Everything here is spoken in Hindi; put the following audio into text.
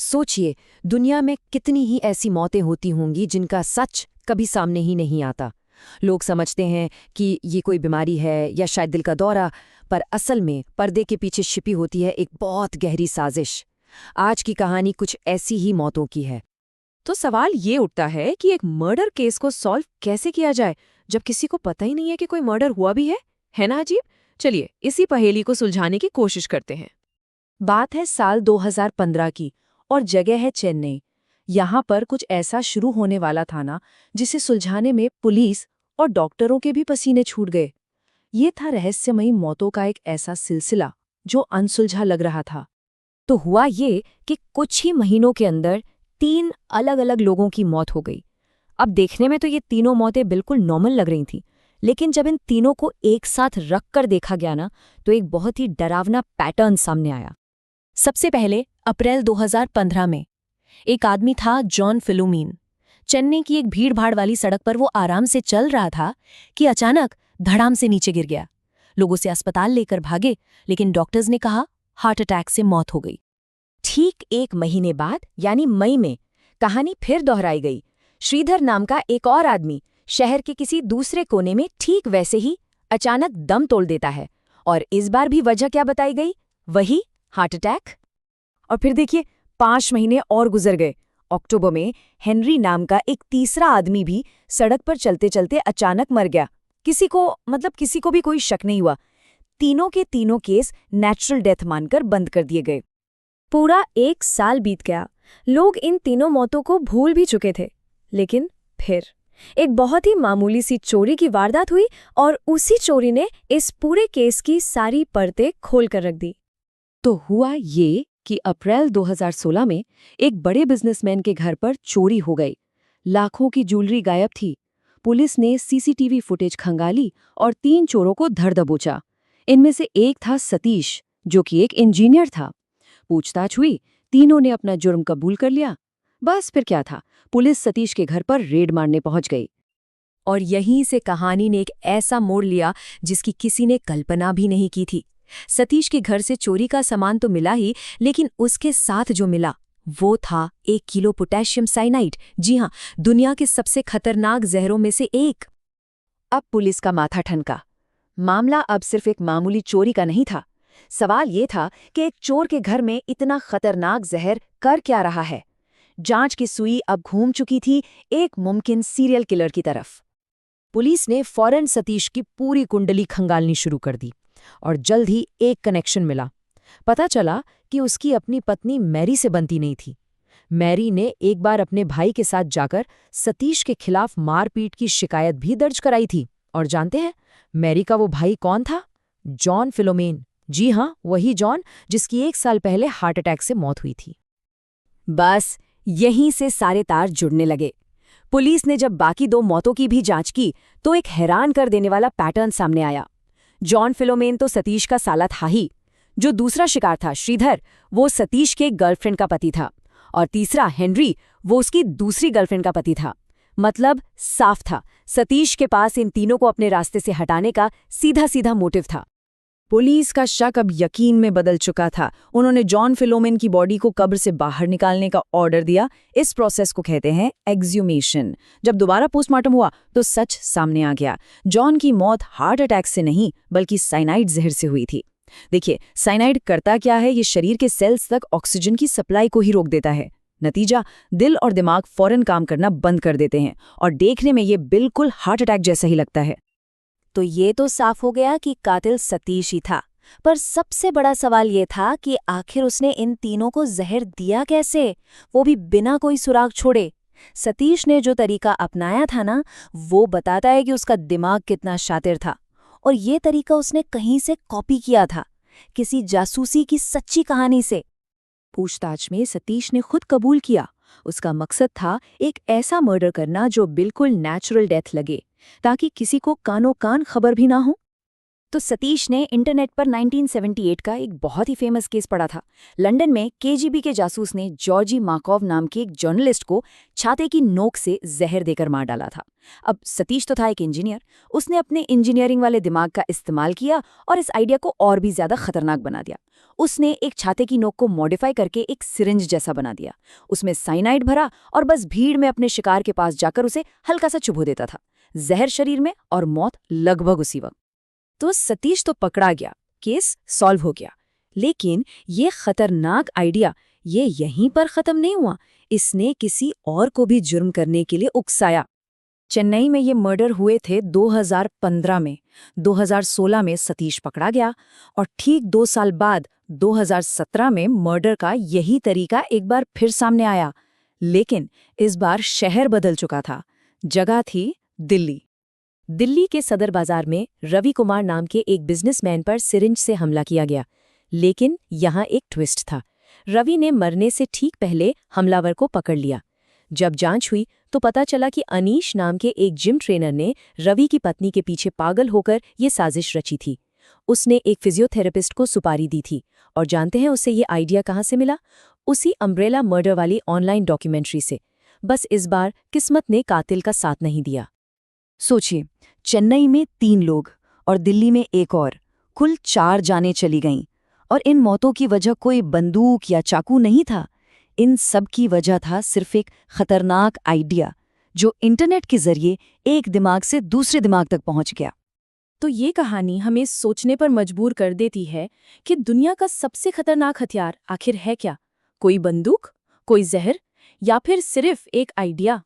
सोचिए, दुनिया में कितनी ही ऐसी मौतें होती होंगी जिनका सच कभी सामने ही नहीं आता। लोग समझते हैं कि ये कोई बीमारी है या शायद दिल का दौरा, पर असल में पर्दे के पीछे छिपी होती है एक बहुत गहरी साजिश। आज की कहानी कुछ ऐसी ही मौतों की है। तो सवाल ये उठता है कि एक मर्डर केस को सॉल्व कैसे किया जाए जब किसी को पता ही नहीं है कि कोई मर्डर हुआ भी है ना अजीब। चलिए इसी पहेली को सुलझाने की कोशिश करते हैं। बात है साल 2015 की और जगह है चेन्नई। यहाँ पर कुछ ऐसा शुरू होने वाला था ना, जिसे सुलझाने में पुलिस और डॉक्टरों के भी पसीने छूट गए। ये था रहस्यमयी मौतों का एक ऐसा सिलसिला जो अनसुलझा लग रहा था। तो हुआ ये कि कुछ ही महीनों के अंदर 3 अलग-अलग लोगों की मौत हो गई। अब देखने में तो ये तीनों मौतें बिल्कुल नॉर्मल लग रही थीं, लेकिन जब इन तीनों को एक साथ रख कर देखा गया ना, तो एक बहुत ही डरावना पैटर्न सामने आया। सबसे पहले अप्रैल 2015 में एक आदमी था, जॉन फिलोमेन। चेन्नई की एक भीड़-भाड़ वाली सड़क पर वो आराम से चल रहा था कि अचानक धड़ाम से नीचे गिर गया। लोग उसे अस्पताल लेकर भागे, लेकिन डॉक्टर्स ने कहा हार्ट अटैक से मौत हो गई। ठीक 1 महीने बाद यानी मई में कहानी फिर दोहराई गई। श्रीधर नाम का एक और आदमी शहर के किसी दूसरे कोने में ठीक वैसे ही अचानक दम तोड़ देता है, और इस बार भी वजह क्या बताई गई? वही हार्ट अटैक। और फिर देखिए 5 महीने और गुजर गए। अक्टूबर में हेनरी नाम का एक तीसरा आदमी भी सड़क पर चलते चलते अचानक मर गया। किसी को भी कोई शक नहीं हुआ। तीनों के तीनों केस नेचुरल डेथ मानकर बंद कर दिए गए। पूरा 1 साल बीत गया। लोग इन तीनों मौतों को भूल भी चुके थे, लेकिन फिर एक बहुत ही मामूली सी चोरी की वारदात हुई और उसी चोरी ने इस पूरे केस की सारी परतें खोल कर रख दी। तो हुआ ये कि अप्रैल 2016 में एक बड़े बिजनेसमैन के घर पर चोरी हो गई। लाखों की ज्वेलरी गायब थी। पुलिस ने सीसीटीवी फुटेज खंगाली और 3 चोरों को धर दबोचा। इनमें से एक था सतीश, जो कि एक इंजीनियर था। पूछताछ हुई, तीनों ने अपना जुर्म कबूल कर लिया। बस फिर क्या था, पुलिस सतीश के घर पर रेड मारने पहुंच गई। और यहीं से कहानी ने एक ऐसा मोड़ लिया जिसकी किसी ने कल्पना भी नहीं की थी। सतीश के घर से चोरी का सामान तो मिला ही, लेकिन उसके साथ जो मिला वो था 1 किलो पोटेशियम साइनाइड। जी हाँ, दुनिया के सबसे खतरनाक जहरों में से एक। अब पुलिस का माथा ठनका। मामला अब सिर्फ एक मामूली चोरी का नहीं था। सवाल ये था कि एक चोर के घर में इतना खतरनाक जहर कर क्या रहा है। जांच की सुई अब घूम चुकी थी एक मुमकिन सीरियल किलर की तरफ। पुलिस ने फौरन सतीश की पूरी कुंडली खंगालनी शुरू कर दी और जल्द ही एक कनेक्शन मिला। पता चला कि उसकी अपनी पत्नी मैरी से बनती नहीं थी। मैरी ने एक बार अपने भाई के साथ जाकर सतीश के खिलाफ मारपीट की शिकायत भी दर्ज कराई थी। और जानते हैं मैरी का वो भाई कौन था? John Philomel. जी हाँ, वही जॉन जिसकी 1 साल पहले हार्ट अटैक से मौत हुई थी। बस यहीं से सारे तार जुड़ने लगे। पुलिस ने जब बाकी 2 मौतों की भी जांच की तो एक हैरान कर देने वाला पैटर्न सामने आया। जॉन फिलोमेन तो सतीश का साला था ही। जो दूसरा शिकार था श्रीधर, वो सतीश के गर्लफ्रेंड का पति था, और तीसरा हेनरी, वो उसकी दूसरी गर्लफ्रेंड का पति था। मतलब साफ था, सतीश के पास इन तीनों को अपने रास्ते से हटाने का सीधा सीधा मोटिव था। पुलिस का शक अब यकीन में बदल चुका था। उन्होंने जॉन फिलोमेन की बॉडी को कब्र से बाहर निकालने का ऑर्डर दिया। इस प्रोसेस को कहते हैं एक्सह्यूमेशन। जब दोबारा पोस्टमार्टम हुआ तो सच सामने आ गया। जॉन की मौत हार्ट अटैक से नहीं बल्कि साइनाइड जहर से हुई थी। देखिए, साइनाइड करता क्या है? ये शरीर के सेल्स तक ऑक्सीजन की सप्लाई को ही रोक देता है। नतीजा, दिल और दिमाग फौरन काम करना बंद कर देते हैं और देखने में ये बिल्कुल हार्ट अटैक जैसा ही लगता है। तो ये तो साफ हो गया कि कातिल सतीश ही था, पर सबसे बड़ा सवाल ये था कि आखिर उसने इन तीनों को जहर दिया कैसे, वो भी बिना कोई सुराग छोड़े। सतीश ने जो तरीका अपनाया था ना, वो बताता है कि उसका दिमाग कितना शातिर था, और ये तरीका उसने कहीं से कॉपी किया था, किसी जासूसी की सच्ची कहानी से। पूछताछ में सतीश ने खुद कबूल किया, उसका मकसद था एक ऐसा मर्डर करना जो बिल्कुल नेचुरल डेथ लगे, ताकि किसी को कानो कान खबर भी ना हो। तो सतीश ने इंटरनेट पर 1978 का एक बहुत ही फेमस केस पढ़ा था। लंदन में केजीबी के जासूस ने जॉर्जी मार्कोव नाम के एक जर्नलिस्ट को छाते की नोक से जहर देकर मार डाला था। अब सतीश तो था एक इंजीनियर, उसने अपने इंजीनियरिंग वाले दिमाग का इस्तेमाल किया और इस आइडिया को और भी ज्यादा खतरनाक बना दिया। उसने एक छाते की नोक को मॉडिफाई करके एक सिरिंज जैसा बना दिया। उसमें साइनाइड भरा और बस भीड़ में अपने शिकार के पास जाकर उसे हल्का सा चुभो देता था। जहर शरीर में और मौत लगभग उसी वक्त। तो सतीश तो पकड़ा गया, केस सॉल्व हो गया। लेकिन ये खतरनाक आइडिया ये यहीं पर खत्म नहीं हुआ। इसने किसी और को भी जुर्म करने के लिए उकसाया। चेन्नई में ये मर्डर हुए थे 2015 में। 2016 में सतीश पकड़ा गया और ठीक 2 साल बाद 2017 में मर्डर का यही तरीका एक बार फिर सामने आया। लेकिन इस बार शहर बदल चुका था। जगह थी दिल्ली। दिल्ली के सदर बाजार में रवि कुमार नाम के एक बिजनेसमैन पर सिरिंज से हमला किया गया। लेकिन यहाँ एक ट्विस्ट था। रवि ने मरने से ठीक पहले हमलावर को पकड़ लिया। जब जांच हुई तो पता चला कि अनीश नाम के एक जिम ट्रेनर ने रवि की पत्नी के पीछे पागल होकर ये साजिश रची थी। उसने एक फिजियोथेरेपिस्ट को सुपारी दी थी और जानते हैं उसे ये आइडिया कहाँ से मिला? उसी अम्ब्रेला मर्डर वाली ऑनलाइन डॉक्यूमेंट्री से। बस इस बार किस्मत ने कातिल का साथ नहीं दिया। सोचिए, चेन्नई में 3 लोग और दिल्ली में एक और, कुल 4 जानें चली गईं। और इन मौतों की वजह कोई बंदूक या चाकू नहीं था। इन सब की वजह था सिर्फ एक खतरनाक आइडिया जो इंटरनेट के जरिए एक दिमाग से दूसरे दिमाग तक पहुंच गया। तो ये कहानी हमें सोचने पर मजबूर कर देती है कि दुनिया का सबसे खतरनाक हथियार आखिर है क्या? कोई बंदूक, कोई जहर, या फिर सिर्फ एक आइडिया?